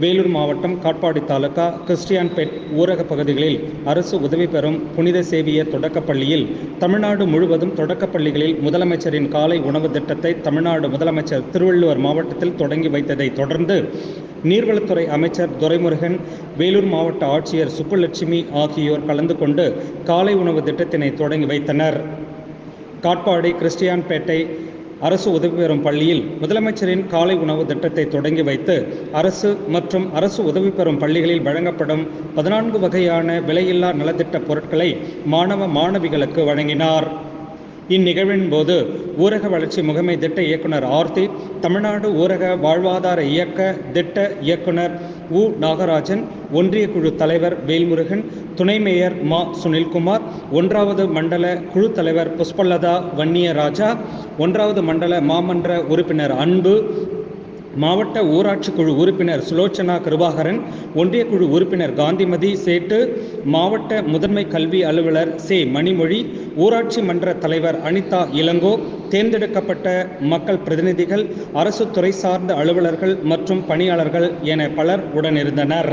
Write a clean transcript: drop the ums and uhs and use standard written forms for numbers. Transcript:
வேலூர் மாவட்டம் காட்பாடி தாலுகா கிறிஸ்டியான்பேட் ஊரக பகுதிகளில் அரசு உதவி பெறும் புனித சேவியர் தொடக்கப்பள்ளியில் தமிழ்நாடு முழுவதும் தொடக்கப்பள்ளிகளில் முதலமைச்சரின் காலை உணவு திட்டத்தை தமிழ்நாடு முதலமைச்சர் திருவள்ளூர் மாவட்டத்தில் தொடங்கி வைத்ததை தொடர்ந்து நீர்வளத்துறை அமைச்சர் துரைமுருகன், வேலூர் மாவட்ட ஆட்சியர் சுப்புலட்சுமி ஆகியோர் கலந்து கொண்டு காலை உணவு திட்டத்தினை தொடங்கி வைத்தனர். காட்பாடி கிறிஸ்டியான்பேட்டை அரசு உதவி பெறும் பள்ளியில் முதலமைச்சரின் காலை உணவு திட்டத்தை தொடங்கி வைத்து அரசு மற்றும் அரசு உதவி பெறும் பள்ளிகளில் வழங்கப்படும் 14 வகையான விலையில்லா நலத்திட்ட பொருட்களை மாணவ மாணவிகளுக்கு வழங்கினார். இந்நிகழ்வின் போது ஊரக வளர்ச்சி முகமை திட்ட இயக்குனர் ஆர்த்தி, தமிழ்நாடு ஊரக வாழ்வாதார இயக்க திட்ட இயக்குனர் உ. நாகராஜன், ஒன்றிய குழு தலைவர் வேல்முருகன், துணை மேயர் மா. சுனில்குமார், 1வது மண்டல குழு தலைவர் புஷ்பலதா வன்னியராஜா, 1வது மண்டல மாமன்ற உறுப்பினர் அன்பு, மாவட்ட ஊராட்சி குழு உறுப்பினர் சுலோச்சனா கிருபாகரன், ஒன்றிய குழு உறுப்பினர் காந்திமதி சேட்டு, மாவட்ட முதன்மை கல்வி அலுவலர் சே. மணிமொழி, ஊராட்சி மன்ற தலைவர் அனிதா இளங்கோ, தேர்ந்தெடுக்கப்பட்ட மக்கள் பிரதிநிதிகள், அரசு துறை சார்ந்த அலுவலர்கள் மற்றும் பணியாளர்கள் என பலர் உடனிருந்தனர்.